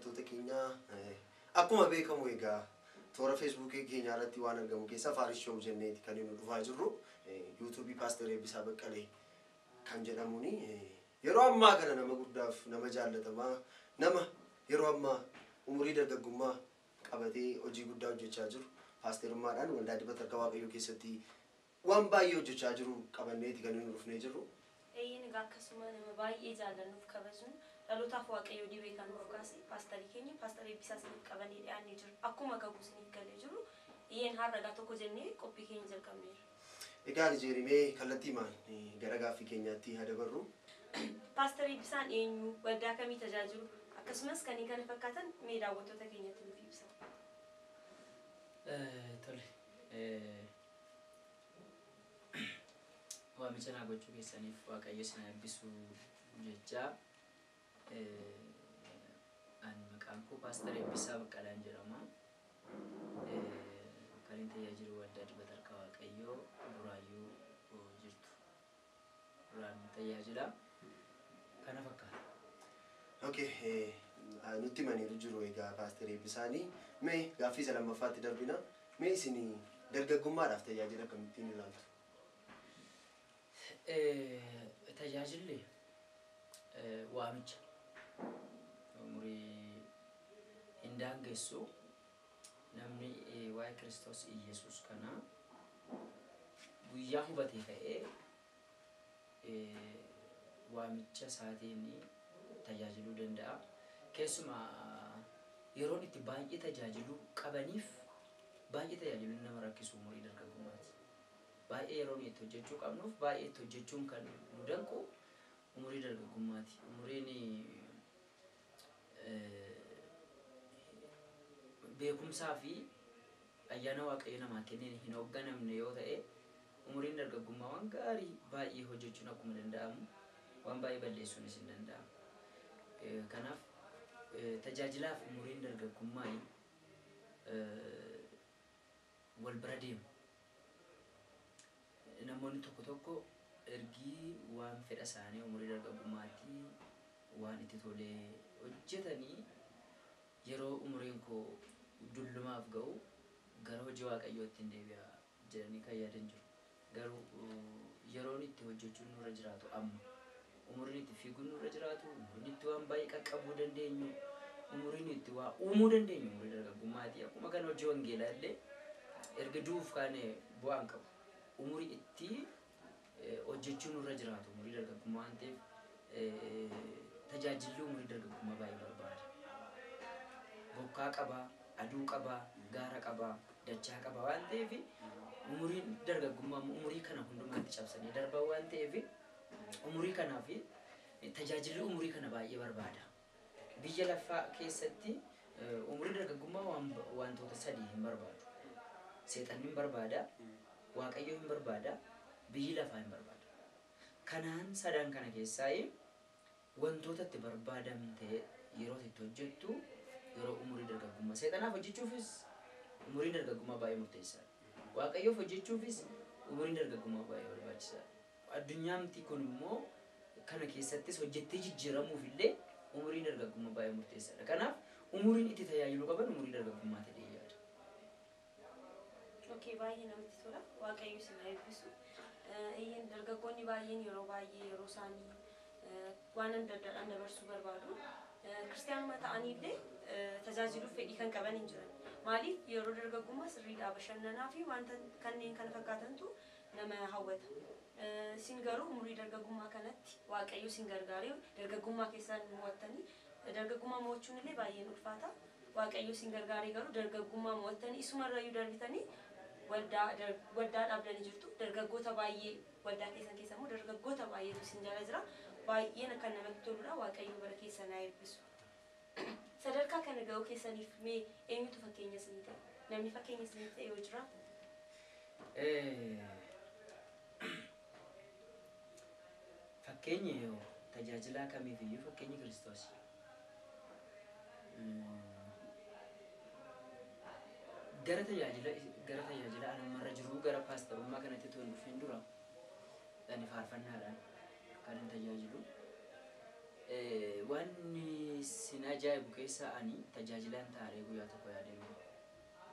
daawwattoota keenya akkuma beekamu egaa toora Facebook keenya irratti waan argamu keessa Faaris Show jenneeti kan inni dhufaa jirru YouTube Pastor Eebbisaa Baqqalee kan jedhamuuni yeroo ammaa kana nama guddaaf nama jaallatamaa nama yeroo ammaa umurii dargaggummaa qabatee hojii guddaa hojjechaa jiru paastorummaadhaan waldaa dibata harka Waaqayyoo keessatti waan baay'ee hojjechaa jiru qabanneeti kan inni dhufnee jirru. Eeyin akkasuma nama baay'ee jaallannuuf kabajnu dhalootaaf Waaqayyoo dibee kan nuuf kaase paastorii keenya Pastor Eebbisaa isiniif qabannee dhiyaannee jiru akkuma kakuu isiniif galee jiru eeyyin har'agaa tokko jennee qophii keenya jalqabneerra. Egaa Nijeerimee kallattii maal gara gaaffii keenyaatti haa dabarru. Pastor Eebbisaan eenyu waldaa kamii tajaajilu akkasumas kanneen kana fakkaatan mee daawwattoota keenyatti nuuf ibsa. Tole. Waamicha naa gochuu keessaniif Waaqayyo isin eebbisu jecha ani maqaan koo Pastor Eebbisaa Baqqalaan jedhama. Kan inni tajaajilu waldaa dibata harka Waaqayyoo Buraayyuu jirtu. Buraan tajaajila kana fakkaata. Okay, nutti maniiru jiru egaa Pastor Eebbisaanii mee gaaffii isa lammaffaatti darbina. Mee isin dargaggummaadhaaf tajaajila akkamittiin ilaaltu? Tajaajilli waamicha umurii hin daangessu namni waa'ee Kiristoos Iyesuus kana guyyaa hubatee ka'ee waamicha isaatiin tajaajiluu danda'a. Keessumaa yeroon itti baay'ee tajaajiluu qabaniif baay'ee tajaajiluun nama rakkisu umurii dargaggummaati. Baay'ee yeroon itti hojjechuu qabnuuf baay'ee itti hojjechuun kan nu danqu umurii dargaggummaati. Umuriin beekumsaa fi ayyaana Waaqayyo namaa kenneen hin hoogganamne yoo ta'e umuriin dargaggummaa waan gaarii baay'ee hojjechuun akkuma danda'amu waan baay'ee balleessuunis hin danda'amu. Kanaaf tajaajilaaf umuriin dargaggummaa wal bira deemu. Namoonni tokko tokko ergii waan fedha isaanii umurii dargaggummaatti waan itti tolee hojjetanii yeroo umuriin koo dullumaaf ga'u gara hojii Waaqayyootti hin deebi'a jedhanii kan yaadan jiru. Garuu yeroon itti hojjechuun nurra jiraatu amma. Umuriin itti fiiguun nurra jiraatu, umuriin itti waan baay'ee qaqqabuu dandeenyu, umuriin itti waa uumuu dandeenyu umurii dargaggummaati. Akkuma kan hojii wangeelaa illee erga du'uuf kaane bu'aan qabu. Umurii itti hojjechuun nurra jiraatu umurii dargaggummaa waan ta'eef tajaajilli umurii dargaggummaa baay'ee barbaada. Bokkaa qabaa, aduu qabaa, gaara qabaa, dachaa qabaa waan ta'eef umuriin dargaggummaa umurii kana hundumaatti cabsanii darban waan ta'eef umurii kanaaf tajaajilli umurii kana baay'ee barbaada. Biyya lafaa keessatti umurii dargaggummaa wantoota sadii hin barbaadu. Seexanni hin barbaada, Waaqayyo hin barbaada, biyyi lafaa hin barbaada. Kanaan sadan kana keessaa wantoota itti barbaadamte yeroo itti hojjettu yeroo umurii dargaggummaa. Seexanaaf hojjechuufis umuriin dargaggummaa baay'ee murteessaadha. Waaqayyoof hojjechuufis umuriin dargaggummaa baay'ee barbaachisaadha. Addunyaamti kun immoo kana keessattis hojjettee jijjiiramuuf illee umuriin dargaggummaa baay'ee murteessaadha. Kanaaf umuriin itti tajaajilu qaban umurii dargaggummaa ta'ee yaada. Okay, baay'ee namatti tola. Waaqayyo isin eebbisu. Eeyyin dargaggoonni baay'een yeroo baay'ee yeroo isaanii waan adda addaadhaan dabarsuu barbaadu. Kiristaanuma ta'aniillee tajaajiluuf fedhii kan qaban hin jiran. Maaliif yeroo dargaggummaa sirriidhaa bashannanaa fi wanta kanneen kana fakkaatantu nama hawwata. Isin garuu umurii dargaggummaa kanatti Waaqayyo isin gargaaree dargaggummaa keessaan mo'attanii dargaggummaa mo'achuun illee baay'ee ulfaata. Waaqayyo isin gargaaree garuu dargaggummaa mo'attanii isumarrayyuu darbitanii waldaa dhaabdanii jirtu. Dargaggoota baay'ee waldaa keessan keessa immoo dargaggoota baay'eetu isin jala jira. Baay'een kan namatti toludha. Waaqayyo bara keessan haa eebbisu. Sadarkaa kana ga'uu keessaniif mee eenyutu fakkeenya isinii ta'e? Namni fakkeenya isinii ta'e yoo jira? Fakkeenyi tajaajilaa kamiifiyyuu fakkeenyi Kiristoos. Gara tajaajila anamarra jiru gara paastorummaa kanatti toon dhufeen dura ani faarfannaadhaan kan hin tajaajilu. wanni sin ajaa'ibu keessa ani tajaajilaan taaree guyyaa tokko yaadeen beeku.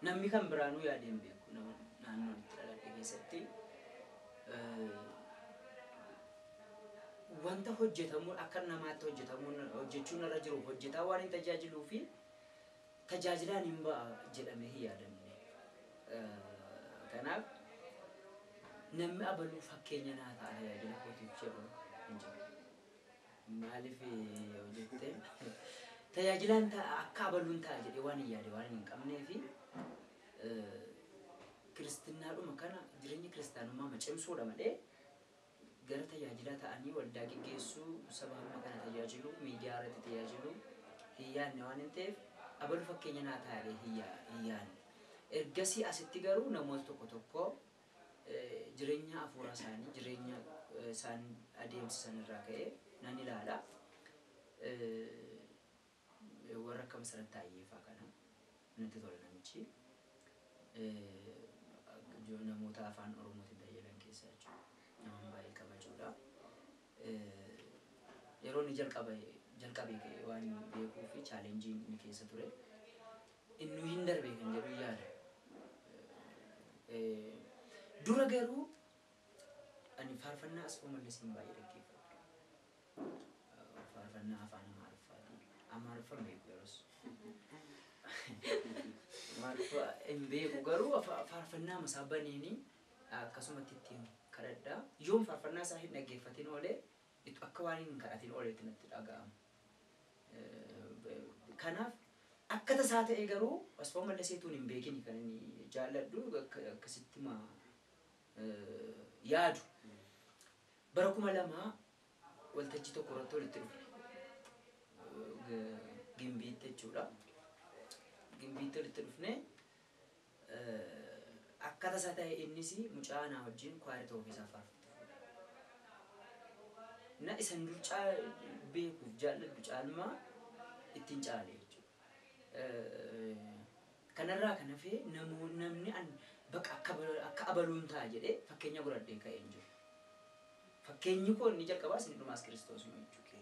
Namni kan biraanuu yaadeen beeku naannoo itti dhaladhe keessatti wanta hojjetamuun akka namaatti hojjechuun irra jiru hojjetaa waan hin tajaajiluu fi tajaajilaan hin ba'a jedhamee hin yaadamne. Kanaaf namni abaluu fakkeenya naa ta'a tajaajila kootiif jedhu hin jiru. Maaliif yoo jette tajaajilaan akka abaluun ta'a jedhee waan hin yaade waan hin qabnee fi kiristaanaadhuma kana jireenya kiristaanummaa macimsuudha malee gara tajaajilaa ta'anii waldaa geggeessuu saba amma kana tajaajilu miidiyaa irratti tajaajilu hin yaadne waan hin ta'eef abaluu fakkeenya naa taa'ee hin yaadne. Ergasii asitti garuu namoota tokko jireenya hafuuraa isaanii jireenya isaan adeemsisan irraa ka'ee nan ilaala. Warra akka Masarat Taayyeefaa kana natti tola namichi. Namoota afaan Oromootiin tajaajilan keessaa jechuudha. Nama baay'ee kabajuudha. Yeroo inni jalqabee waan beekuu fi chaalenjiin inni keessa ture inni hin darbee kan jedhu yaada. Dura garuu ani faarfannaa Asfoo Mallasiin baay'ee dhaggeeffadha. Faarfannaa afaan Amaariffaan beeku yeroos. Hin beeku garuu faarfannaa masaa baniini akkasumatti ittiin kadhadhaa. Yoom faarfannaa isaa hin dhaggeeffatin oolee akka waan hin kadhatin ooleetti natti dhaga'ama. Kanaaf akka tasaa ta'e garuu Asfoo Mallaseetuun hin beekini kan inni jaalladhu akkasitti yaadu. Bara 2000 waltajjii tokko irratti walitti dhufe. Gimbiitti jechuudha. Gimbiitti walitti dhufne akka tasaa ta'e innis mucaa naa wajjin kwaarii tokko keessaa faarfatu. Na isan dur beekuuf jaalladhu caalmaa ittiin caale jechuudha. Kanarraa kan hafee namni bakka akka abaluun ta'a jedhee fakkeenya godhadhee ka'ee hin jiru. Fakkeenyi koo inni jalqabaas inni dhumaas Kiristoos jechuudha.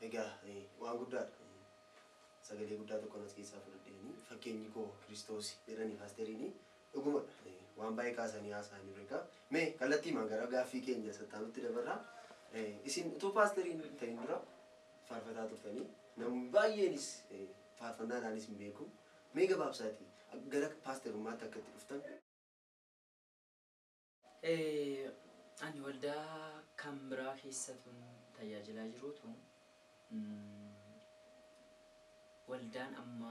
Egaa waan guddaadha. Sagalee guddaa tokko nas keessaa fudhadheeni fakkeenyi koo Kiristoos jedhanii paasteriini dhugumadha. Waan baay'ee kaasanii haasa'anii beekaa. Mee kallattiimaan gara gaaffii keenya sattaanutti dabarraa. Isin utuu paasteriin ta'in dura faarfataa turtanii namni baay'eenis faarfannaadhaanis hin beeku. Mee gabaabsaatii gara paasterummaatti akka itti dhuftan. Ani waldaa kan biraa keessattuu tajaajilaa jiruutu waldaan amma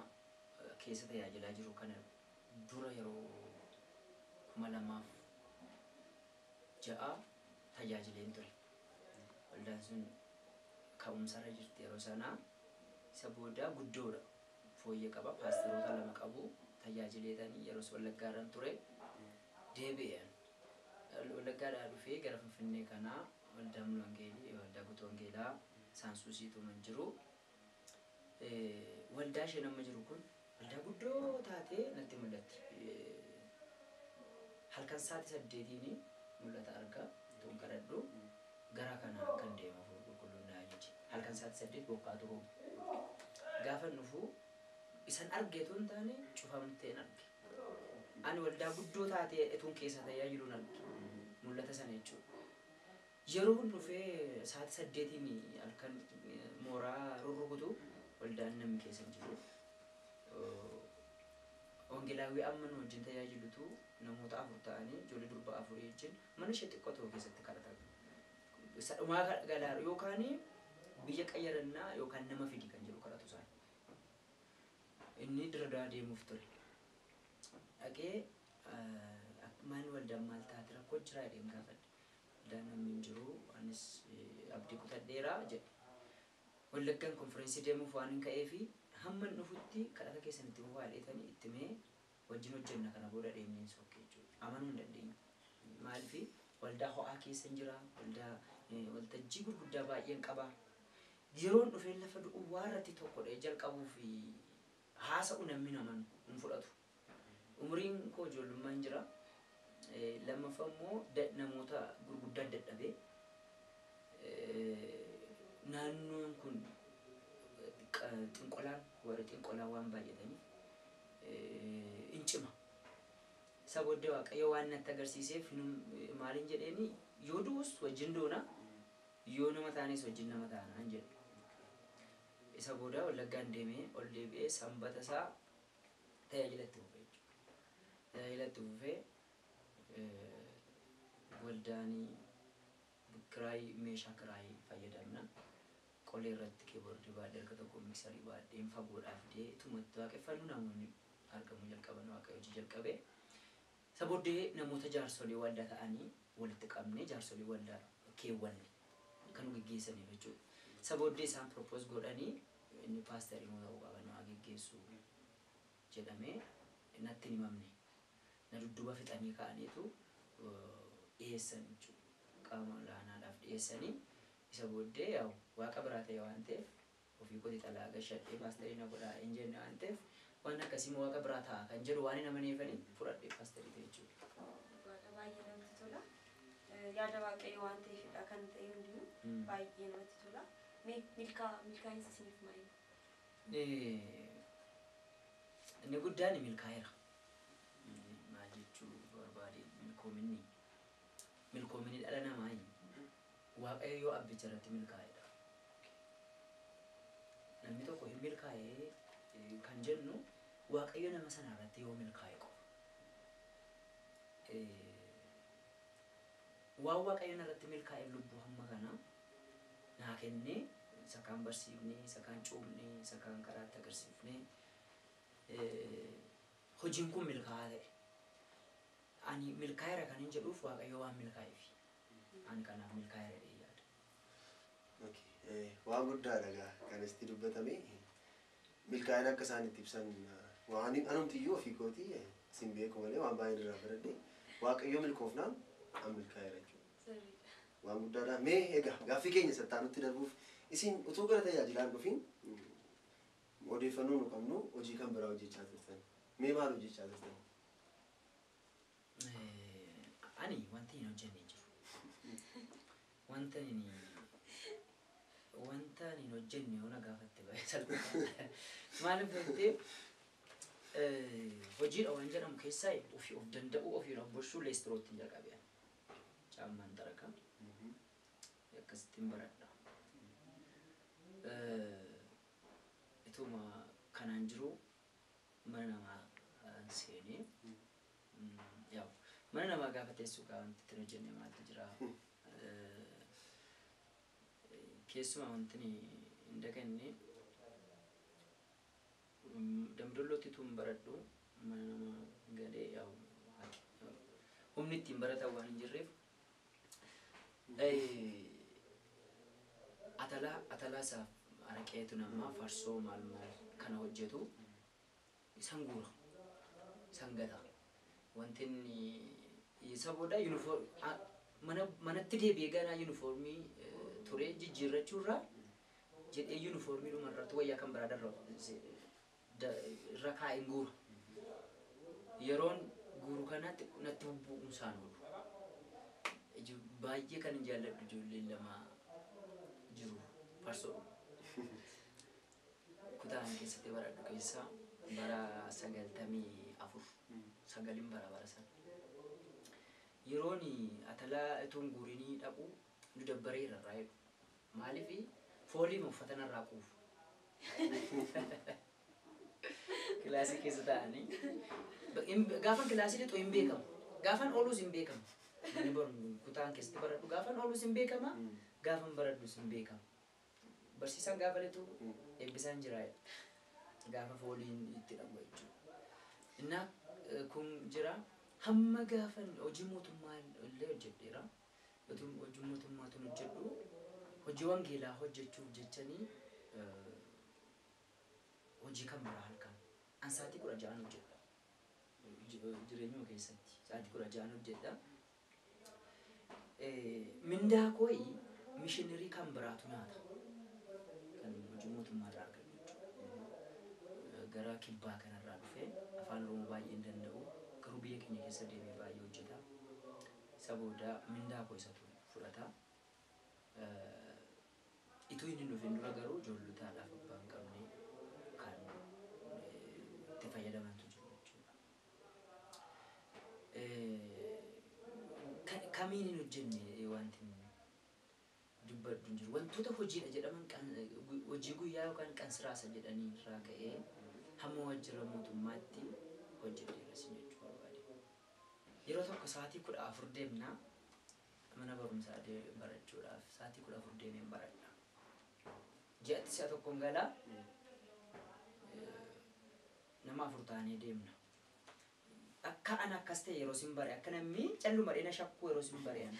keessa tajaajilaa jiru kana dura yeroo 2006 tajaajileen ture. Waldaan sun ka'umsarra jirti yeroo sanaa isa booda guddoodha. Fooyyee qaba paasteroota 2 qabu tajaajileetanii yeroo Wallaggaarran ture deebi'an. Wallaggaadhaa dhufee gara Finfinnee kanaa waldaa Mul'angeelii waldaa Guutuu Wangeelaa Saansuusiitu man jiru. Waldaa isheen amma jiru kun waldaa guddoo taatee natti mul'atti. Halkan sa'aatii 8 mul'ata argaa tuun kadhadhu gara kana kan deemu qulqulluudhaa jechi. Halkan sa'aatii 8 bokkaa turu. Gaafa nufu isan argeetu hin taane cufamtee arge. Ani waldaa guddoo taatee etuun keessa tajaajilu arge. Mul'ata sana jechuudha. Yeroo dhufee sa'aatii 8 halkan mooraa rurrukutu waldaan namni keessa jiru. Wangeelaawwi amma nu wajjin tajaajilutu namoota 4 ta'anii ijoollee durbaa 4 wajjin mana ishee xiqqoo tokko keessatti kadhatan. Sadhumaa galaaru yookaan biyya qayyarannaa yookaan nama fidi kan jedhu kadhatu isaan. Inni dirdaa deemuuf ture. Dhaqee maal waldaan maal taate rakkoo jira jedheen gaafadhe. Waldaan namni hin jiru anis abdii kutadheeraa jedhe. Wallaggaan konferensii deemuuf waan hin ka'eefi hamma dhufutti kadhata keessanitti waaleetanii itti mee wajjin hojjenna kana booda deemneen sokkee jechuudha. Amanuu hin dandeenyu. Maaliif waldaa ho'aa keessa hin jira, waltajjii gurguddaa baay'een qaba. Yeroon dhufee lafa du'uwwaa irratti tokkodha jalqabuu fi haasa'u namni naman hin fudhatu. Umriin koo ijoollummaan jira. Lammaffaa immoo namoota gurguddaa dadhabee naannoon kun xinqolaan warra xinqolaa waan baay'ataniif incima. Sabooddee Waaqayyo waan natti agarsiiseef maaliin jedheeni yoo du'us wajjin doona yoo nama taanis wajjin nama taana hin jedhu. Isa booda Wallaggaan deemee ol deebi'ee sanbata isaa tajaajilatti fufee jechuudha. Tajaajilatti fufee waldaanii kiraay meeshaa kiraay fayyadamna. Qolee irratti kiiboordii baadhee harka tokko miksarii baadheen fagoodhaaf fidee tumatti waaqeffannu namoonni argamu jalqaban Waaqayyo hojii jalqabee. Sabooddee namoota jaarsolii waldaa ta'anii walitti qabnee jaarsolii waldaa keewwanne kan gaggeessanii jechuudha. Sabooddee isaan propose godhanii inni paasterii moo ta'uu qaba nama gaggeessu jedhamee natti hin himamne. Na dudduuba fixanii ka'aniitu dhiyeessan jechuudha. Qaama olaanaadhaaf dhiyeessanii isa booddee yaa'u waaqa biraa ta'e waan ta'eef ofii kooti xalaa gashadhee paasterii na godhaa hin jenne waan ta'eef waan akkasii waaqa biraa ta'a kan jedhu waan hin amaneefanii fudhadhee paasterii ta'e jechuudha. Baay'ee namatti tola. Yaada Waaqayyo waan ta'eefidha kan ta'e hundinuu baay'ee namatti tola. Milkaa'insa isiniif maali? Inni guddaan milkaa'eera. Maal jechuu barbaade milkoominni dhala namaa Waaqayyo yoo abbicha irratti milkaa'edha. Namni tokko hin milkaa'ee kan jennu Waaqayyo nama sana irratti yoo milkaa'e qofa. Waan Waaqayyo irratti milkaa'e lubbuu hamma kana naa kennee isa kaan barsiifnee, isa kaan cuubnee, isa kaan karaatti agarsiifnee hojiin kun milkaa'aa ta'e. Ani milkaa'eera kan hin jedhuuf Waaqayyo waan milkaa'eef. Ani kanaaf milkaa'eera jedhee yaada. Waan guddaadha kan asitti dubbatame. Milkaa'ina akka isaan itti ibsan waan anumtiyyuu ofii kootii isin beeku malee waan baay'ee irraa baradhe Waaqayyo milkoofnaan an milkaa'eera jechuudha. Waan guddaadha. Mee egaa gaaffii keenya sattaanutti darbuuf isin utuu gara tajaajilaan dhufiin odeeffannoo nu qabnu hojii kan biraa hojjechaa turtan. Mee maal hojjechaa turtan? Ani wanti hin hojjenne jiru. Wanta hin hojjenne yoo na gaafatte baay'ee salphaadha. Maaliif jettee hojiidha waan jedhamu keessaa ofii of danda'uu ofii of bulchuu leestirootti jalqabee caammaan daraka akkasittiin baradha. Ituma kanaan jiru mana namaa seenee mana namaa gaafa teessuu kaa wanti ittiin hojjenne maaltu jira. Keessumaa wanti hin daganne Damdollootti tun baradhu mana namaa galee humni ittiin baratan waan hin jirreef atalaa isaaf araqeetu namaa farsoo maal kana hojjetu isan guura isan gata. Wanti isa booda manatti deebi'ee ganaa yuunifoormii ture jijjiirrachuurraa jedhee yuunifoormii dhumarratti wayyaa kan biraa irra kaa'een guura. Yeroon guuru kanatti natti bubbu'umsaan oolu. Baay'ee kan hin jaalladhu ijoolleen lama jiru farsoo. Kutaan keessatti baradhu keessaa bara 94 sagalin bara sana. Yeroon atalaa ituun guurinii dhaqu nu dabbaree irraa jedhu. Maaliif foolii uffatan irraa quufu. Kilaasii keessa ta'anii gaafan kilaasii lixu hin beekamu. Gaafan ooluus hin beekamu. Ani boru kutaan keessatti baradhu gaafan ooluus hin beekama. Gaafan baradhus hin beekamu. Barsiisaan gaafa lixu eebbisaan jira. Gaafa fooliin itti dhabu jechuudha. Innaa kun jira hamma gaafan hojii mootummaa illee hojjedheera. Hojii mootummaa tun hojjedhu hojii wangeelaa hojjechuuf jechanii hojii kan biraa halkan an sa'aatii 16 hojjedha. Jireenyuma keessatti sa'aatii 16 hojjedha. Mindaa kooyi mishiinarii kan biraatu nyaata. Kan hojii mootummaa irraa argatu jechuudha. Gara kibbaa kanarraa dhufee afaan Oromoo baay'ee hin danda'u. Garuu biyya keenya keessa deemee baay'ee hojjeta. Isa booda mindaa koo isa fudhata. Itu inni dhufeen dura garuu ijoollotaadhaaf abbaa hin qabne kan itti fayyadamantu jiru jechuudha. Kamiin hin hojjenne wanti dubbaddu hin jiru. Wantoota hojiidha jedhaman hojii guyyaa yookaan kan siraasa jedhanii irraa ka'ee hamma waajjira mootummaatti hojjedheera sin jechuu barbaade. Yeroo tokko sa'aatii 14 deemnaa mana barumsaa barachuudhaaf sa'aatii 14 deemeen baradha. Ji'atti si'a tokkoon galaa nama 4 taanee deemna. Akka ana akkas ta'e yeroo sin bare akka namni calluma dheena shakkuu yeroo sin bare'an.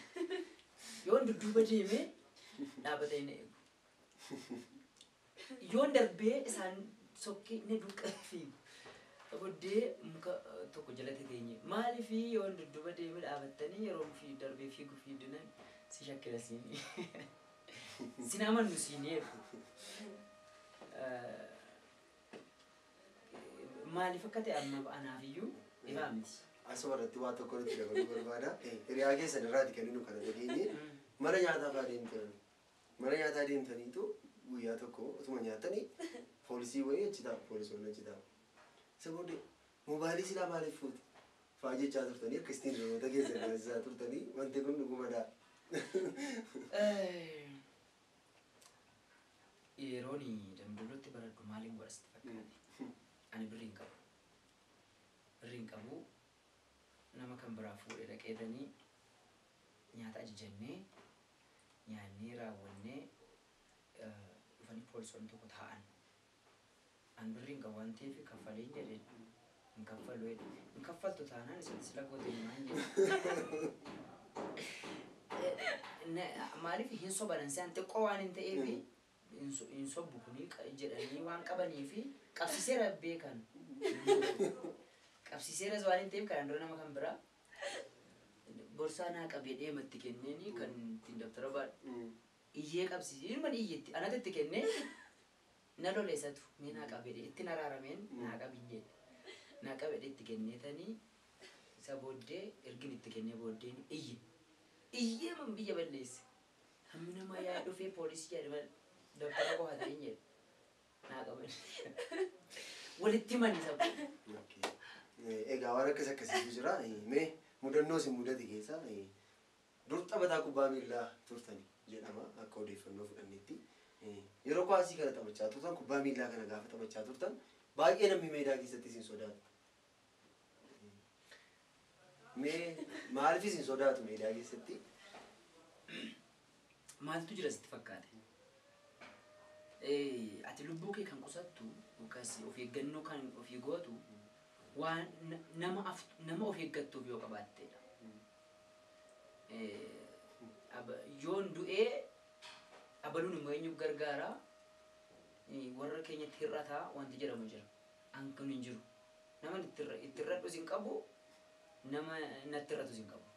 Yoon dudduuba deemee dhaabatee na eegu. Yoon darbee isaan sokkee na duukaa fiigu. Booddee muka tokko jalatti teenye. Maaliif yoon dudduuba deemee dhaabattanii yeroo darbee fiigu fiidinan si shakkira siinii. Sin amannu siinii eegu. Maaliif akka ta'e amma anaafiyyuu ifaa miti. Asuma irratti waa tokko nutti dabaluu barbaada. Hiriyaa keessan irraati kan inni kana dhageenye mana nyaataa deemtan. Mana nyaataa deemtaniitu guyyaa tokko utuma nyaatanii poolisii wayii achi taa'u poolisoonni achi taa'u. Isa booddee mobaayilii silaa maaliif fuuti? Faa jechaa turtanii akkasitiin namoota keessan taasisaa turtanii wanti kun dhugumadha. Yeroon Dambidollootti baradhu maaliin godhasti fakkaate? Ani birrii hin qabu. Birrii hin qabu nama kan biraa fuudhee dhaqeetanii nyaata ajajannee nyaannee raawwannee dhufanii poolisoonni tokko taa'an. Ani birrii hin qabu waan ta'eef kaffalee hin jedheen hin kaffalu jedhe. Hin kaffaltu taanaan isatti sila goote himaa hin jedhe. Maaliif hin sobalansi an xiqqoo waan hin ta'eef hin sobbu kuni jedhanii waan qabanii fi qabsiiseera beekan. Qabsiiseeras waan hin ta'eef kan dura nama kan biraa borsaa naa qabee deematti kenneeni kan ittiin daftara baadhu. Iyyee qabsiisee ilma iyyeetti anatti itti kennee na loleessatu mee naa qabee itti naraarameen naa qabiyyeedha. Naa qabee itti kenneetanii isa booddee ergin itti kennee booddeen iyye. Iyyee man biyya balleesse. Hammi nama yaa dhufee poolisii jedhama daftara qofatanii jedhe. Naa qaban. Walitti mani sabu. Egaa waan akkas akkasiitu jira. Mee mudannoo isin mudate keessa dur taphataa kubbaa miilaa turtanii jedhama akka odeeffannoo fudhannetti. Yeroo kuwaasii kana taphachaa turtan kubbaa miilaa kana gaafa taphachaa turtan baay'ee namni meedaa keessatti isin sodaatu. Mee maaliif isin sodaatu meedaa keessatti? Maaltu jira sitti fakkaate? Ati lubbuu kee kan qusattu yookaas of eeggannoo kan ofii gootu waan nama of eeggattuuf yoo qabaatteedha. Yoon du'ee abaluun immoo eenyuuf gargaara warra keenyatti hir'ataa wanti jedhamu jira. Hanqin hin jiru. Nama itti hir'adhu isin qabu nama natti hir'atu isin qabu.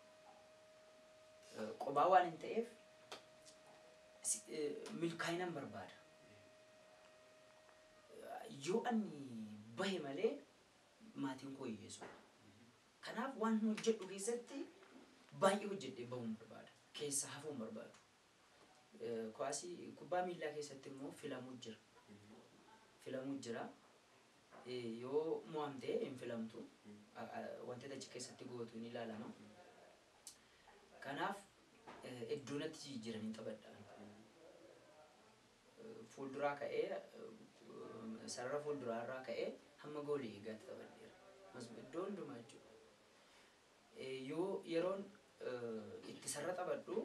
Qobaa waan hin ta'eef milkaa'inaan barbaada. Yoo ani bahe malee maatiin koo hiyyeessu. Kanaaf waan hojjedhu keessatti baay'ee hojjedhee bahuun barbaada. Keessa hafuun barbaadu. Kuwaasii kubbaa miilaa keessatti immoo filamuu jira. Filamuu jira. Yoo mo'amtee hin filamtu. Wanti achi keessatti gootu ni ilaalama. Kanaaf iddoo natti jiranii taphadhaan. Fuulduraa ka'ee sarara fuulduraa irraa ka'ee hamma goolii eegaatti taphadheera. Iddoo hundumaa jechuudha. Yoo yeroon itti sarara taphadhu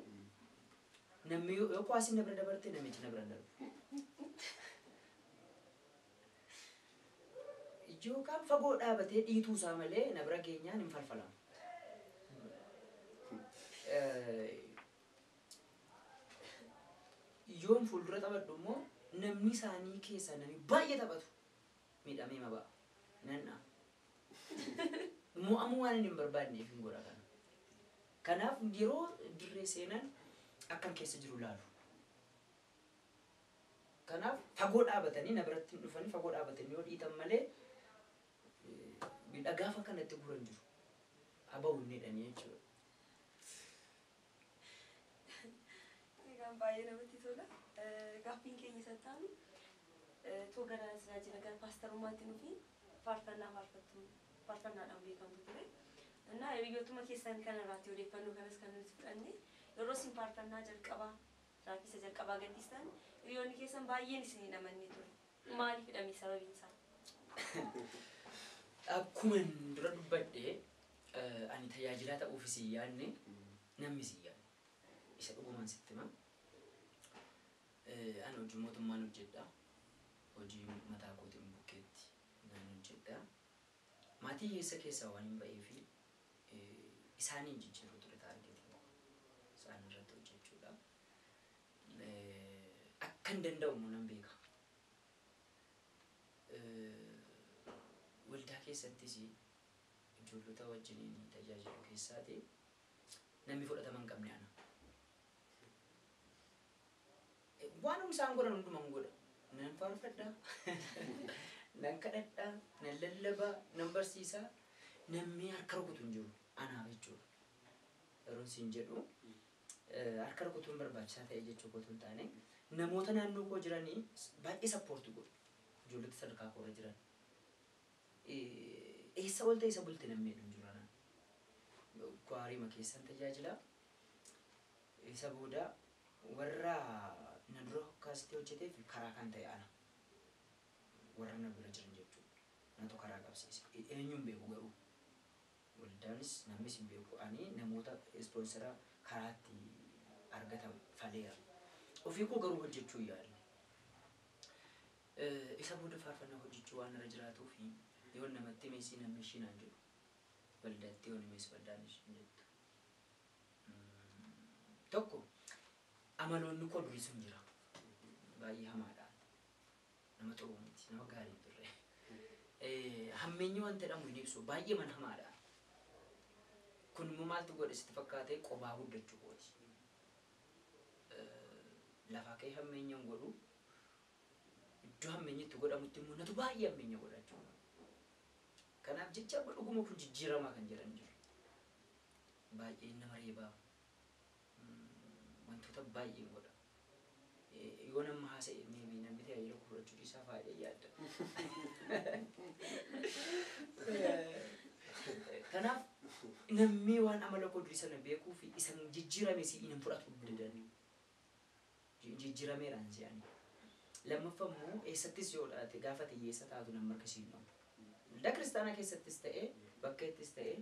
namni yoo kuwaasii na bira dabarte namichi na bira darbu. Yookaan fagoo dhaabatee dhiituu isaa malee na bira geenyaan hin falfalamu. Yoon fuuldura taphadhu immoo namni isaanii keessa namni baay'ee taphatu miidhamee maba'a. Nanna. Mo'amuu waan hin barbaadneef hin godha kana. Kanaaf yeroo dirree seenan akkan keessa jiru laalu. Kanaaf fagoo dhaabatanii na biratti dhufanii fagoo dhaabatanii yoo dhiitan malee dhagaafa kanatti guran jiru. Abawuun jedhanii jechuudha. Egaa baay'ee namatti tola. gaaffiin keenya sattaanu too gara tajaajila gara paastarummaatti nufi faarfannaadhaan beekamtu ture. እና የህይወቱማ keessan kanarraatti odeeffannoo kanas kan nuti fudhanne yeroo isin faarfannaa jalqabaa raafisa jalqabaa gadhiistan hiriyoonni keessan baay'een isin amanne ture. Maaliifidhame sababiin isaa? Akkuma dura dubbadhee ani tajaajilaa ta'uuf isin yaadne namni isin yaadne isa dhugumaan sitti hima. Ani hojii mootummaan hojjedha. Hojii mataa kootiin bukkeetti nan hojjedha. Maatii hiyyeessa keessaa waan hin ba'eef isaanii jijjiiruu ture taargeetiin isaan irratti hojjechuudha. Akkan danda'u nan beeka. Waldaa keessattis ijoollota wajjiniin tajaajilu keessaati namni fudhatama hin qabne ana. Waan isaan godhan hundumaan godha. Nan faarfadha, nan kadhadha, nan lallaba, nan barsiisa. Namni harka rukutu hin jiru anaaf jechuudha. Yeroo isin jedhu harka rukutuun barbaachisaa ta'e jechuu kootu hin taane namoota naannoo koo jiranii baay'ee sappoortii godhu. Ijoollota sadarkaa koorra jiran. Eessa ol ta'e isa bulte namni hin jiru anaan. Kwaariima keessan tajaajila. Isa booda warra na dura kaasitee hojjeteef karaa kan ta'e ana. Warra na bira jiran jechuudha. Natu karaa qabsiise. Eenyuun beeku garuu. Waldaanis namnis hin beeku. Ani namoota ispoonsera karaatti argatan faleera. Ofii koo garuu hojjechuu yaadne. Isa booda faarfannaa hojjechuu waan irra jiraatuuf yoo namatti meesii namni ishii naan jedhu. Waldaatti yoo nimees waldaan ishii jettu. Tokko amaloonni koo durii sun jira. Baay'ee hamaadhaan. Nama xuruu miti. Nama gaarii turre. Hammeenyi wanta jedhamu hin ibsu. Baay'ee mana hamaadhaan. Kun immoo maaltu godhe sitti fakkaatee qobaa guddachuu kooti. Lafaa ka'ee hammeenyaan godhu iddoo hammeenyi itti godhamutti immoo natu baay'ee hammeenya godhachuu. Kanaaf jecha dhuguma kun jijjiiramaa kan jedhan jiru. Baay'ee nama reebaa. Wantoota baay'ee godha. Yoo nama haasa'e namni tajaajila fudhachuu isaa faayidaa yaadda. Kanaaf namni waan amala koo durii sana beekuu fi isa jijjiirame si hin fudhatu didan. Jijjiirameeraan si'ani. Lammaffaa immoo eessattis yoo dhaate gaafa hiyyeessa taatu nama harkisii hin qabu. Waldaa kiristaanaa keessattis ta'ee bakka ittis ta'ee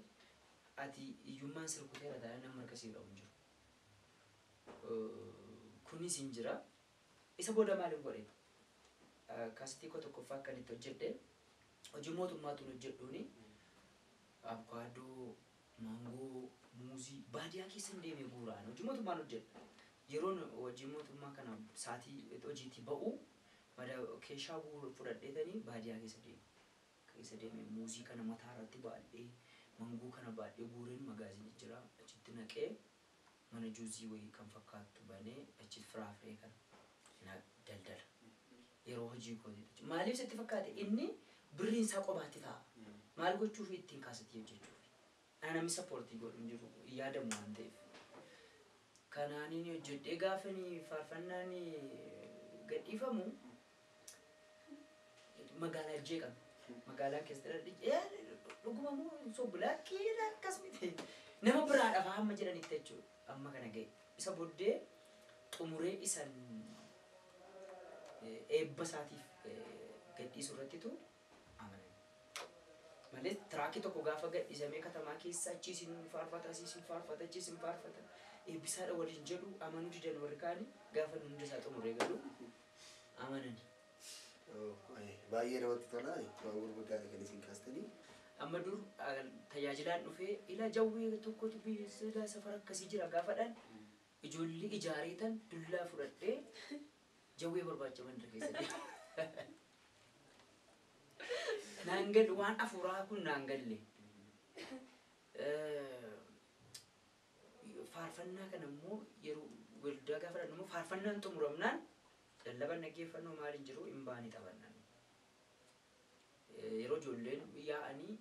ati hiyyummaan sirkuteera taa'ee nama harkisii qabu hin jiru. Kunis hin jira. Isa booda maaliin godhe? Kaasitii koo tokkoffaa akkan itti hojjedhe hojii mootummaatuun hojjedhuuni avokaadoo, maangoo, muuzii baadiyyaa keessa hin deemee guuraan hojii mootummaan hojjedha. Yeroon hojii mootummaa kana saatii hojiitti ba'u keeshaa fudhadheetanii baadiyyaa keessa deemu. Keessa deemee muuzii kana mataa irratti baadhee maangoo kana baadhee guureen magaazinii jira achitti naqee mana juuzii wayii kan fakkaattu banee achi firaafiree kan daldala. Yeroo hojii kootii maaliif sitti fakkaate inni birriin isaa qobaatti ta'a. Maal gochuuf ittiin kaasitii hojjechuuf. Namni sappoortii godhu hin jiru yaadamu waan ta'eef. Kanaaniin hojjedhee gaafanii faarfannaan gadhiifamu magaalaa jeeqan. Magaalaan keessatti dhuguma moo sobbulaakkii akkas miti. Nama biraa dhafa hamma jedhanitti jechuudha. Amma kana ga'e. Isa booddee xumuree isan eebba isaatiif gadhiisu irrattitu amanan. Malee tiraakii tokko gaafa gadhiisamee katamaa keessa achiis hin faarfata, asiis hin faarfata, achiis hin faarfata. Eebbisaadha waliin jedhu amanuu didan warri kaani gaafa hunda isaa xumuree galu amanan. Baay'ee namatti tola. Waan gurguddaa kan isin kaastanii. Amma dur tajaajilaan dhufee ila jawwee tokkotu sila safara akkasii jira gaafadhaan ijoollee ijaareetan dullaa fudhadhee jawwee barbaacha mandira keessatti. Naan galle waan afuuraa kun naan galle. Faarfannaa kana immoo yeroo waldaa gaafadhaan immoo faarfannaan xumuramnaan lallaban dhaggeeffannoo maaliin jiru hin baanii taphannaan. Yeroo ijoolleen yaa'anii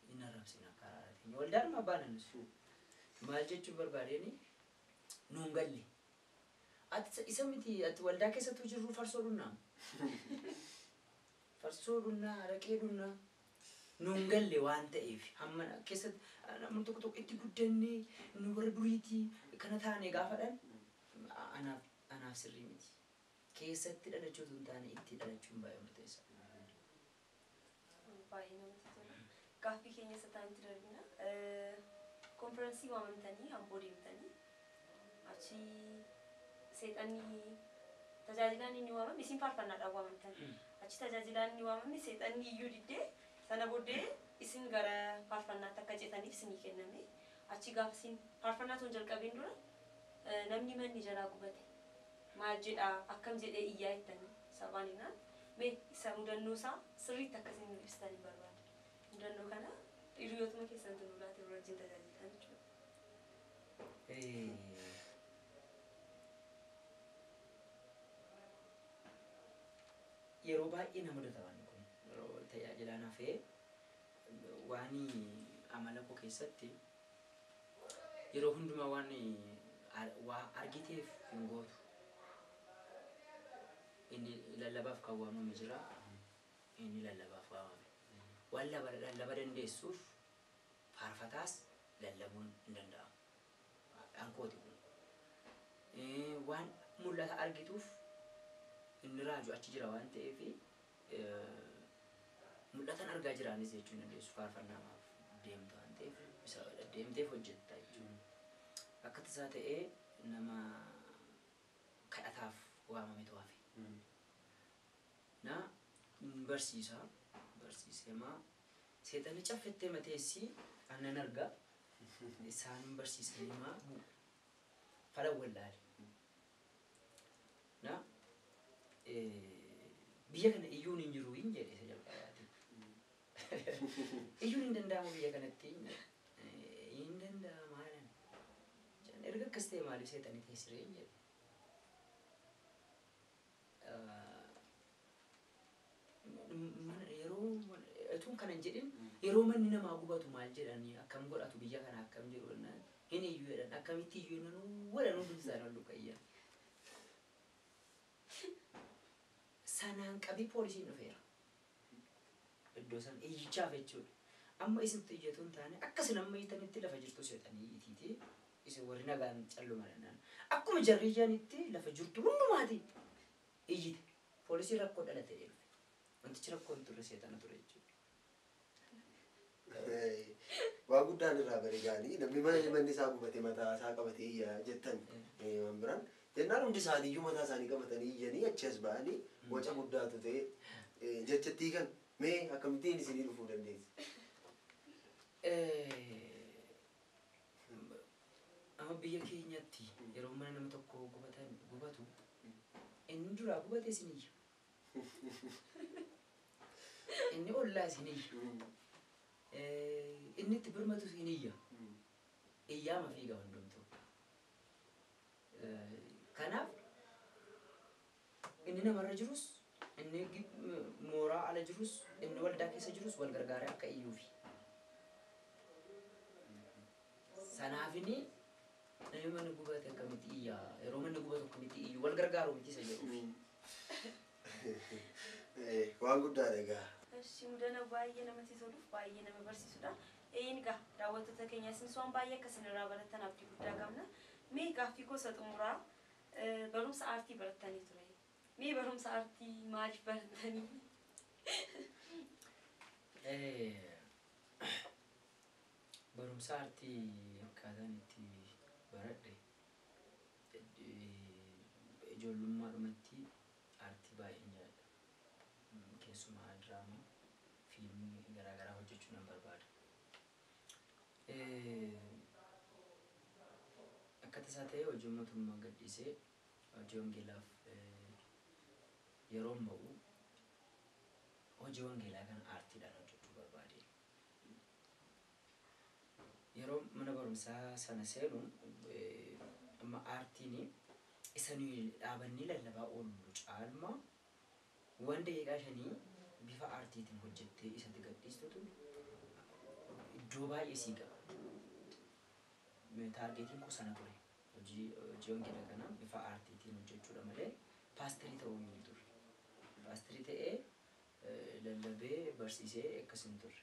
hin arrabsina karaa waldaan ma baanan maal jechuun barbaadeen nuun galle ati isa miti ati waldaa keessattuu jirru farsoo dhunnaa. Farsoo dhunnaa araqee dhunnaa. Nuun galle waan ta'eef hamma keessatti namni tokko itti guddannee nu bara duriitii kana taane gaafadhan anaaf sirrii miti. Keessatti dhalachuutu hin taane itti dhalachuun baay'ee murteessa. Baay'ee namatti tola. Gaaffii keenya isa taa'anitti darbina. Konfiraansii waamamtanii hamboo deemtanii achi seexanni tajaajilaan inni waamame isin faarfannaadhaan waamamtanii achi tajaajilaan inni waamame seexanni iyyuu diddee sana booddee isin gara faarfannaatti akka ceetaniif isinii kenname achi gaafa isin faarfannaa toon jalqabeen dura namni manni jalaa gubate maal jedhaa akkam jedhee iyyaa ittanii sabaan hinaan mee isa mudannoo isaa sirriitti akkasiin ibsitanii barbaada. Mudannoo kana hiriyootuma keessan tunuu laatee wajjin tajaajiltan jechuudha. Yeroo baay'ee nama mudataman kun yeroo tajaajilaan hafee waan amala koo keessatti yeroo hundumaa waan argiteef hin gootu. Inni lallabaaf kan waamame jira. Inni lallabaaf waamame. Waan lallaba dandeessuuf faarfataas lallabuun hin danda'amu. Ankooti kun. Waan mul'ata argituuf inni raaju achi jira waan ta'eef mul'atan argaa jiraanis jechuun dandeessu faarfannaamaaf deemtu waan ta'eef isa deemteef hojjetta jechuudha. Akka tasaa ta'ee nama kadhataaf waamame to'afe. Na barsiisemaa seexanni caffettee mateessi annan argaa isaan barsiisanimaa fala wallaale. Na biyya kana iyyuun hin jiru hin jedhe isa jalqabaati. Iyyuun hin danda'amu biyya kanatti hin danda'ama jedhan. Erga akkas ta'e maaliif seexanni teessiree hin jedhe. Yeroo etuun kana hin jedhin yeroo manni namaa gubatu maal jedhanii akkam godhatu biyya kana akkam jedhu hin iyyuu jedhan akkamitti iyyuu jennaan walan hundi isaan ol luqayyaa. Sanaan qabii poolisiin dhufeera. Iddoo san iyyichaaf jechuudha. Amma isinitti iyyatu hin taane akkasin amma iyyatanitti lafa jirtu seexanii itiiti isin warri nagaan calluma danda'an. Akkuma jarri iyyanitti lafa jirtu hundumaati iyyite. Poolisiin rakkoo dhalatee dhufe. Wantichi rakkoo hin turre seexana ture jechuudha. Waa guddaan irraa bareegaanii namni manni isaa gubate mataa isaa qabatee iyyaa jettan waan biraan jennaan hundi isaanii iyyuu mataa isaanii qabatanii iyyanii achi as ba'anii waca guddaatu ta'e jechattii kan mee akkamittiin isinii dhufuu dandeessi? Amma biyya keenyatti yeroo mana nama tokko gubatu inni duraa gubate isiniyya. Inni ollaa isiniyya. Inni itti birmatu isiniyya. Iyyaama fiiga hundumtu. Kanaaf inni namarra jirus inni mooraa ala jirus inni waldaa keessa jirus wal gargaaree akka iyyuufi. Sanaafini namni mana gubate akkamitti iyyaa yeroo manni gubatu akkamitti iyyuu wal gargaaruu miti isa jedhuufi. Waan guddaadha egaa. Mudana baay'ee namatti toluuf baay'ee nama barsiisudha. Egaa daawwattoota keenya isinis waan baay'ee akkasii irraa barattan abdii guddaa qabna. Mee gaaffii gosa xumuraa barumsa aartii barattanii ture. Mee barumsa aartii maaliif barattanii? Barumsa aartii akkaataan itti baradhe ijoollummaadhumatti aartii baay'een jaalladha. Keessumaa diraamaa, fiilmii garaagaraa hojjechuu nan barbaada. Akka tasaa ta'ee hojii mootummaa gadhiisee hojii wangeelaaf yeroo ba'u hojii wangeelaa kana aartiidhaan hojjechuu barbaade. Yeroo mana barumsaa sana seenuun amma aartiin isa nuyi dhaabannee lallabaa oollu caalma waan daqiiqaa 5 bifa aartiitiin hojjettee isatti gadhiistutu iddoo baay'ee sii qaba. Taargeetiin koo sana ture. hojii wangeela kana bifa aartiitiin hojjechuudha malee paasterii ta'uu hin turre. Paasterii ta'ee lallabee barsiisee akkas hin turre.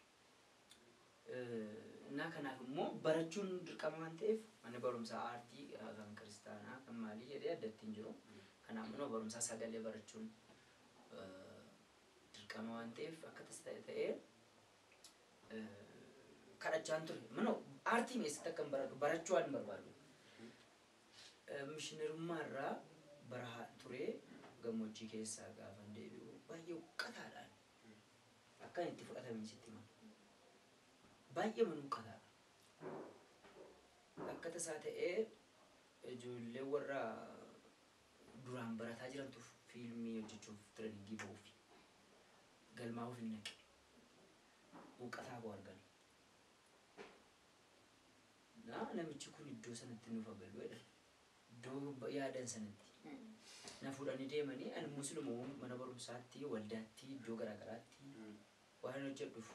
Naa kanaaf immoo barachuun dirqama waan ta'eef mana barumsaa aartii kan kiristaanaa kan maalii jedhee addatti hin jiru. Kanaaf immoo barumsaa sagalee barachuun dirqama waan ta'eef akka ta'ee kadhachaan ture. Mana aartii meesatti akka barachuu waan barbaadu. Mishinarummaa irraa barahaa ture gammoojjii keessaa gaafa deebi'u baay'ee uqqataadhaan akkan itti fudhatamin sitti hima. Baay'ee manuqqataadha. Akka tasaa ta'ee ijoollee warra duraan barataa jirantuuf fiilmii hojjechuuf tireeningii ba'uuf galmaa'uuf hin naqe. Uqqataa koo argan. Namichi kun iddoo sanatti nuuf agalu jedha. Iddoo yaadan sanatti. Na fuudhanii deemanii ani musliima mana barumsaatti waldaatti iddoo garaagaraatti waan hojjedhuuf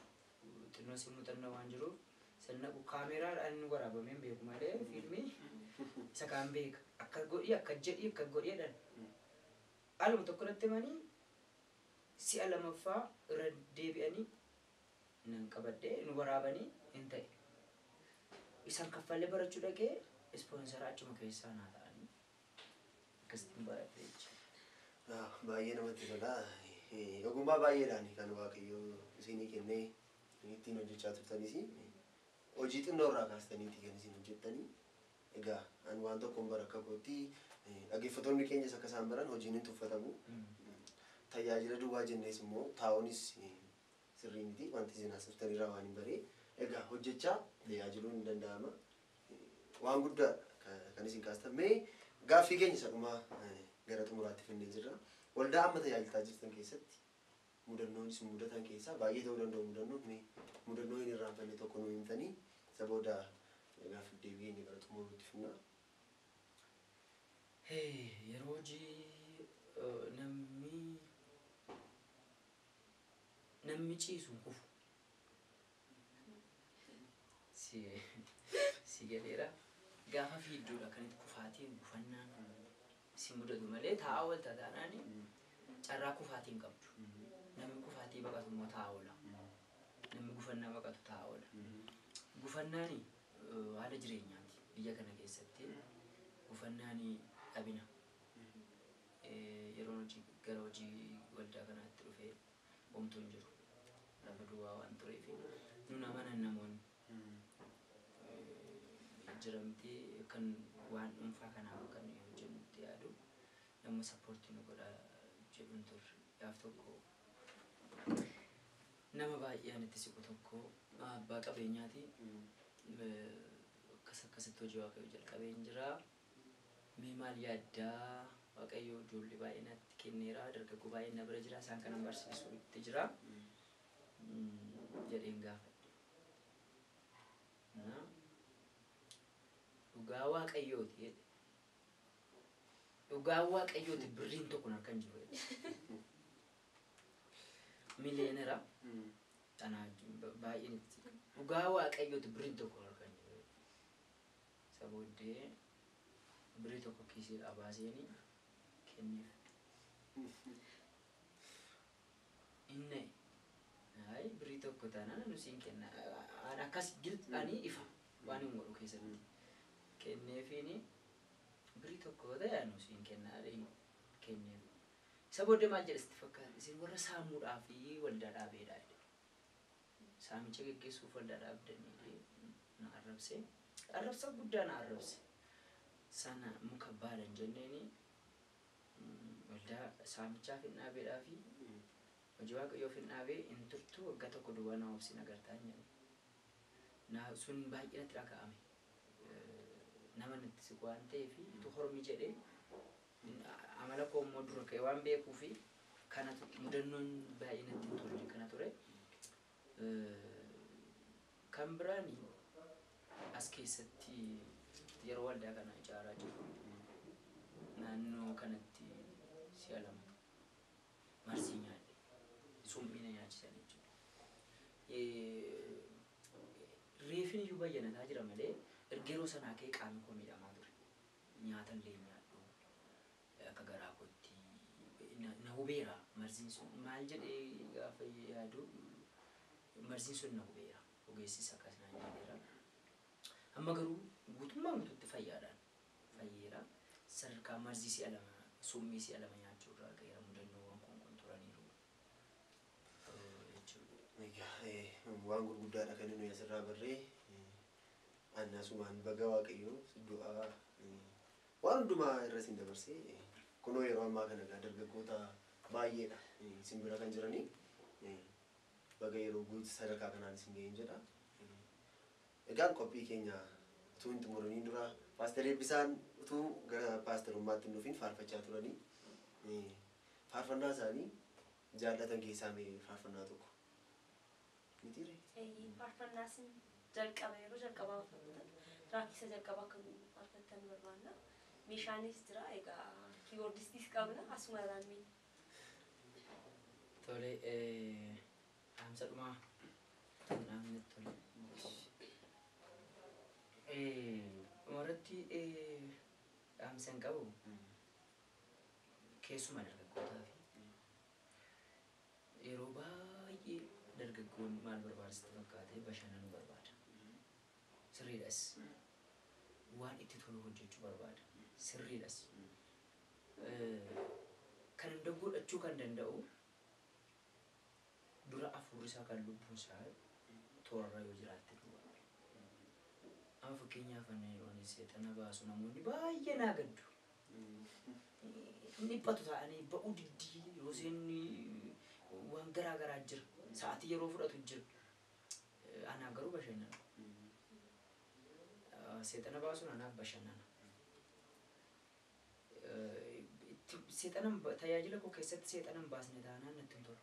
xinnoo si muuxannoo waan jiruuf sannaaqu kaameraadhaan inni waraabameen beeku malee fiilmii isa kaan beeka akka godhii akka godheedhaan haaluma tokko irratti himanii si'a lamaffaa irra deebi'anii nan qabadhee nu waraabanii hin ta'e isaan kaffallee barachuu dhaqee ispoonsaraa achuma keessaa naa ta'anii akkasitti baradhe jechuudha. Baay'ee namatti tola. Ogummaa baay'eedhaan kan Waaqayyo isinii kennee ittiin hojjechaa turtanis hojii xinnoo irraa kaastaniiti kan isin hojjettanii. Egaa ani waan tokkoon bara akka kootti dhaggeeffattoonni keenyas akka isaan baran hojiin hin tuffatamu. Tajaajila duwwaa jennees immoo taa'uunis sirrii miti wanti isin haasoftanirraa waan hin baree. Egaa hojjechaa tajaajiluun hin danda'ama. Waan guddaa kan isin kaastan mee gaaffii keenya isa dhumaa gara xumuraatti finnee jirra. Waldaa amma tajaajiltaa jirtan keessatti mudannoon isin mudatan keessaa baay'ee ta'uu danda'u mudannoo hin irraanfanne tokko nuu himtanii isa booda gaaffii deebii keenya gara xumuruutti finna. Yeroo hojii namni ciisu hin kufu. Si galeera gaafa fiidduudha kan itti kufaatiin gufannaan si mudatu malee taa'aa wal taataanaani carraa kufaatiin qabdu. Namni kufaatii baqatu immoo taa'aa oola. Namni gufannaa baqatu taa'aa oola. Gufannaani haala jireenyaati biyya kana keessatti gufannaani dhabina. Yeroo gara hojii waldaa kanaatti dhufee homtuu hin jiru. Lafa duwwaa waan tureef nu amanan namoonni jiramtee kan waan dhuunfaa kanaaf kan hojjennutti yaadu nama sappoortii nu godha jedhuun turre yaaf tokko nama baay'een itti siqu tokko abbaa qabeenyaati akkasitti hojii waaqayyo jalqabee hin jira mee maal yaaddaa waaqayyo ijoollee baay'ee natti kenneera dargaggoo baay'ee na bira jira isaan kanan barsiisuu itti jira jedheen gaafadhe. Dhugaa waaqayyooti jedhe. Dhugaa waaqayyooti birriin tokko harkaan jiru jedhe. Miliyeenera tanaa baay'een itti dhugaa waaqayyooti birriin tokko harkaan jiru jedhe. Isa booddee birrii tokko kiisiidhaa baaseeni kenneef. Inni birrii tokko taanaan nusiin kenna. Akkas gilxaanii ifa waan hin godhu keessatti. Kenneefiini birrii tokko ta'e nusiin kennaa kenneef. Isa booddee maal jedhe sitti fakkaata? Isin warra saamuudhaa fi waldaa dhaabeedha jedhe. Saamicha geggeessuuf waldaa dhaabdanii na arrabse. Arrabsa guddaa na arrabse. Sana muka baalan jenneeni waldaa saamichaaf hin dhaabeedhaa fi hojii waaqayyoof hin dhaabee hin turtu waggaa tokko duwwaa na obsin agartaan jedhe. Sun baay'ee natti dhaga'ame. Nama natti siqu waan ta'eef tu hormi jedhee amala koo immoo dura ka'e waan beekuu fi kanatu mudannoon baay'ee natti hin tolle kana ture. Kan biraan as keessatti yeroo waldaa kana ijaaraa jiru naannoo kanatti si'a lama marsii nyaadhe summina nyaachisan jechuudha. Reefin iyyuu bayyanataa jira malee erga yeroo sanaa ka'ee qaamni koo miidhamaa ture. nyaata illee nyaadhu akka garaa kootti na hubeera marziin sun maal jedhee gaafa yaadu marziin sun na hubeera ogeessis akkas naan jedheera amma garuu guutummaan guutuutti fayyeera sadarkaa marzii si'a lama summii si'a lama nyaachuu irraa ga'eera mudannoowwan kun turaniiru jechuudha. Waan gurguddaadha kan nuyi asirraa barree annasumaan baga waaqayyoo du'aa waan hundumaa irra isin dabarsee kunoo yeroo ammaa kana dargaggoota baay'eedha isin bira kan jiranii baga yeroo guutuu sadarkaa kanaan isin ga'een jedha. Egaan qophii keenya utuu hin xumuranii dura Paaster Eebbisaan utuu gara paasterummaatti hin dhufin faarfachaa turanii faarfannaa isaanii jaallatan keessaa mee faarfannaa tokko mitiire? Faarfannaa isin jalqaba yeroo jalqabaa faarfatan raakisa jalqabaa kan faarfattan barbaanna. Meeshaanis jira egaa kiiboordistis qabna asuma irraan tole haamsa dhumaa namni tole umarratti haamsa hin qabu keessuma dargaggootaa fi yeroo baay'ee dargaggoonni maal barbaadista fakkaatee bashannanuu barbaada sirriidhas waan itti tolu hojjechuu barbaada sirriidhas kan hin godhachuu kan danda'u dura afuurri isaa kan lubbuun isaa toorarra yoo jiraatte amma fakkeenyaaf ani seexana baasu namoonni baay'ee naa gaddu dhiphatu ta'anii ba'uu diddii yoo isheen waan garaa garaa jira sa'aatii yeroo fudhatu jira anaaf garuu bashannana seexana baasuun anaaf bashannana seexana tajaajila koo keessatti seexana hin baasne taanaan natti hin tolu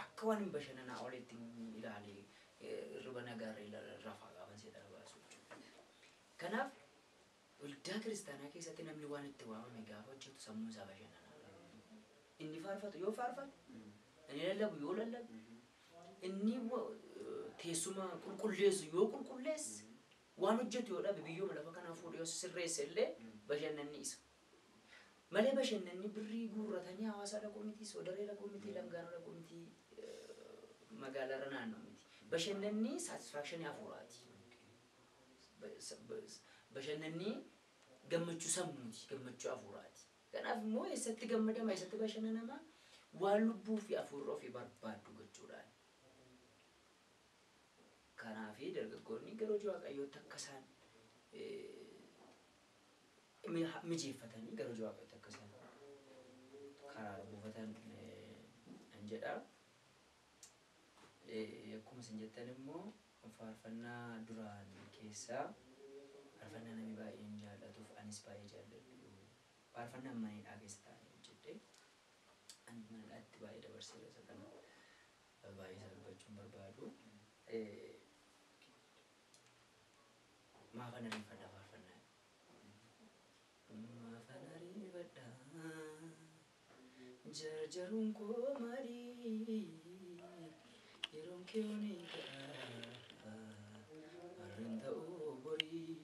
akka waan hin bashannanaa olitti ilaalee irriba nagaarra rafaa qaaban seexana baasu kanaaf waldaa kiristaanaa keessatti namni waan itti waamame gaafa hojjetu sammuu isaa bashannanaa inni faarfatu yoo faarfatu inni lallabu yoo lallabu inni teessuma qulqulleessu yoo qulqulleesse waan hojjetu yoo dhabe biyyooma lafa kanaa fuudhee yoo sirreesse illee bashannanni isa malee bashannanni birrii guurratanii hawaasaa dhaquu miti sodaree dhaquu miti langaanoo dhaquu miti magaalaarra naannoo miti bashannanni satisfaakshinii hafuuraati. Bashannanni gammachuu sammuuti gammachuu hafuuraati kanaaf immoo eessatti gammadama eessatti bashannanama waan lubbuu fi hafuura ofii barbaaddu gochuudhaan kanaaf dargaggoonni gara hojii waaqayyootti akka isaan mijeeffatanii gara hojii waaqayyootti akka isaan karaa buufatan nan jedha. Akkuma isin jettan immoo faarfannaa duraan keessaa faarfannaa namni baay'een jaallatuuf anis baay'ee jaalladhu faarfannaa manidhaa keessa taa'anii hojjedhe ani manidhaatti baay'ee dabarseera isa kana baay'ee isaa dubbachuun barbaadu maafan ariifadha faarfannaa maafan ariifadha jarjaruun koo marii yeroon kee oniidha arrin ta'uu borii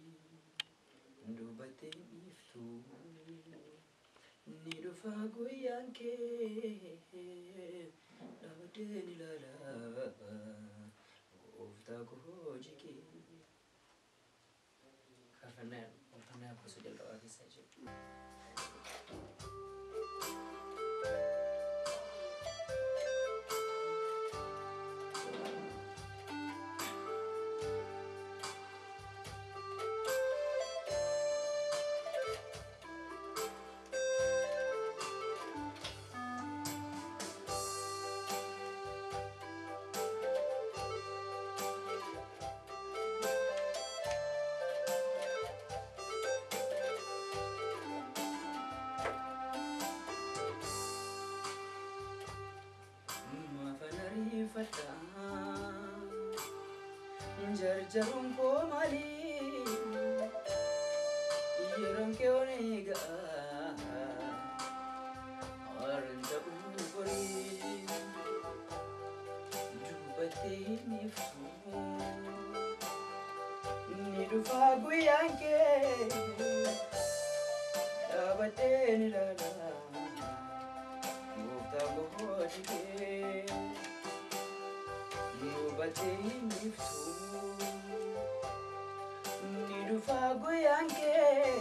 dubattee iftu ni dhufa guyyaan kee dhaabbateen ilaala gooftaa koo hojii kee faarfannaa gosa jalqabaa keessaa jechuudha. Jarjaruun koo marii yeroon kee oniiga arrin ta'uu borii dubbattee iftu ni dhufa guyyaan kee Dhaabadheen ilaala gooftaa boqojjee hubatee hin ibsu ni dhufaa guyyaan kee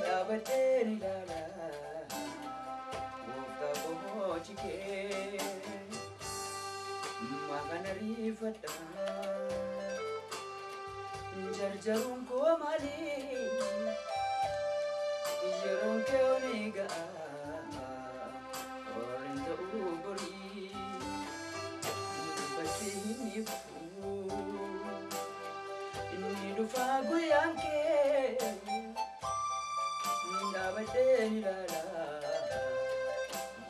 dhaabadheen ilaala gooftaa boqojjee makan ariifadha jarjaruun koo malee yeroon kee oniga orin ta'uu borii dubbachee hin ibsu inni dhufaa guyyaan kee dhaabadheen ilaala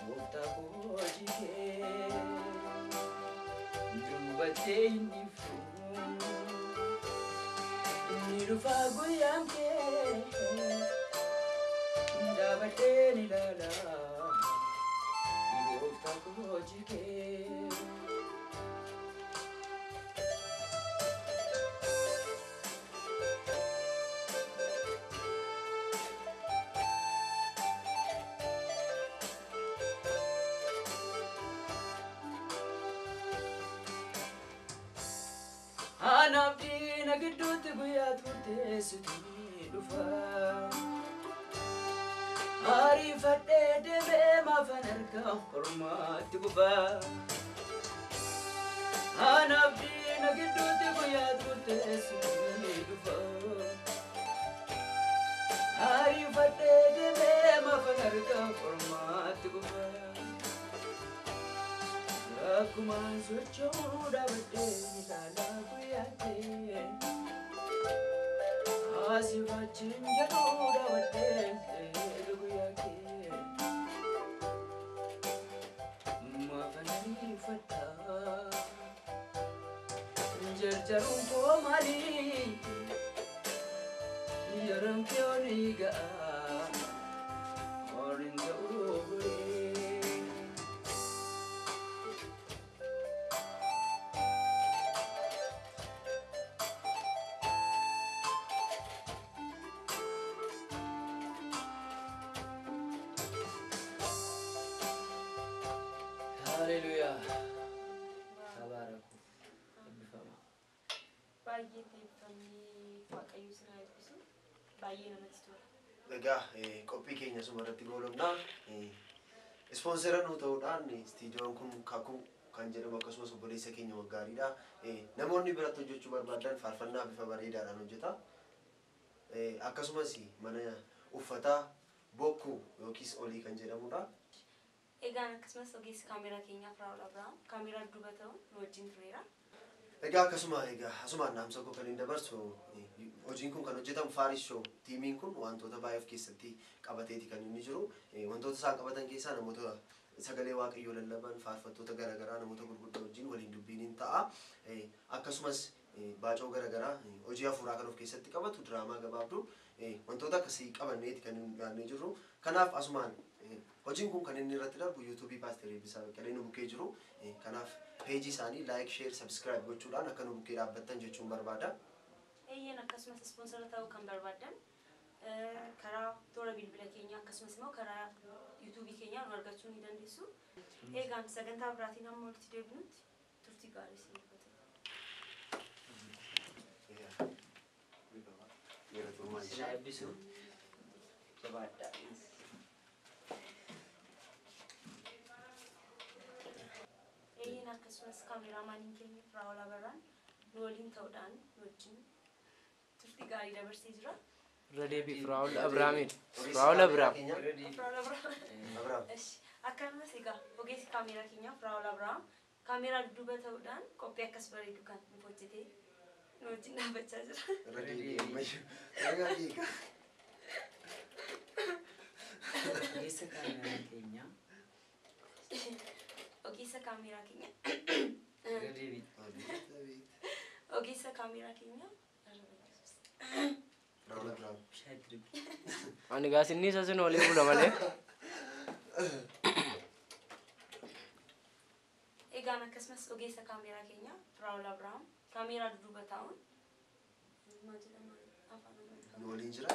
gooftaa boqojjii kee dubbachee hin ibsu inni dhufaa guyyaan kee dhaabadheen ilaala gooftaa boqojjii kee. Anaaf diina gidduutti guyyaa turteessitii dhufa ariifadhee deemee maafan argaa kormaatti gubaa. Anaaf diina gidduutti guyyaa turteessitii dhufa ariifadhee deemee maafan argaa kormaatti gubaa. Akumaan socho'uu dhaabadheen ilaala guyyaa kee asifachiin jedhuu dhaabadheen eega guyyaa kee maafan ariifadha jarjaruun koo maalii yeroon kee oniga orin ta'uu borii. Hallelujah. Tabaraku. Eebbifama. Baay'ee teeffamni waaqayyo sinaa eebbisu baay'ee namatti tola. Egaa qophii keenya suma irratti goolabnaa ispoonsera nuu ta'uudhaan istiidiyoon kun kakuu kan jedhamu akkasumas obboleessa keenya waggaariidha. Namoonni biratti hojjechuu barbaadan faarfannaa bifa bareedaadhaan hojjeta. Akkasumas mana uffataa bokkuu yookiis olii kan jedhamudha. Egaan akkasumas ogeessi kaameraa keenyaaf Raawul Abrahaam kaameraa duuba ta'uun nu wajjin tureera. Egaa asumaan naamsa koo kan hin dabarsu hojiin kun kan hojjetamu Faaris Show tiimiin kun wantoota baay'ee of keessatti qabateeti kan inni jiru. Wantoota isaan qabatan keessaa namoota sagalee waaqayyoo lallaban faarfattoota garaagaraa namoota gurguddaa wajjin waliin dubbiin ta'a. Akkasumas baacoo garaagaraa hojii hafuuraa kan of keessatti qabatu diraamaa gabaabduu wantoota akkasii qabanneeti kan hin gaannee jirru. Kanaaf asumaan hojiin kun kan inni irratti darbu YouTube Pastor Eebbisaa Baqqalee nu bukkee jiru. Kanaaf peejii isaanii like, share, subscribe gochuudhaan akka nu bukkee dhaabbattan jechuun barbaada. Eeyyeen akkasumas ispoonsara ta'uu kan barbaadan karaa toora bilbila keenyaa akkasumas immoo karaa YouTube keenyaa nu argachuu ni dandeessu. Eegaan sagantaa biraatiin hamma walitti deebinutti turtii gaarii isiniif Sinaa eebbisu jabaadhaa. Eeyyeen akkasumas kaameraamaaniin keenya Raawul Abrahaam nu waliin ta'uudhaan nu wajjin turtii gaarii dabarsee jira. Radeebiif Raawul Abrahaamiin. Raawul Abrahaam. Raawul Abrahaam. Akkasumas egaa ogeessi kaameraa keenyaaf Raawul Abrahaam kaameraa dudduuba ta'uudhaan qophii akkas bareedu kan nuuf hojjetee nu wajjin dhaabbachaa jira. Ogeessa kaameraa keenya. Ogeessa kaameraa keenya. Radeebi. Ogeessa kaameraa keenya. Raawul Abrahaam. Ani gaasinni isa sun olii bula malee. Egaan akkasumas ogeessa kaameraa keenya Raawul Abrahaam kaameraa dudduuba ta'uun Nu waliin jira.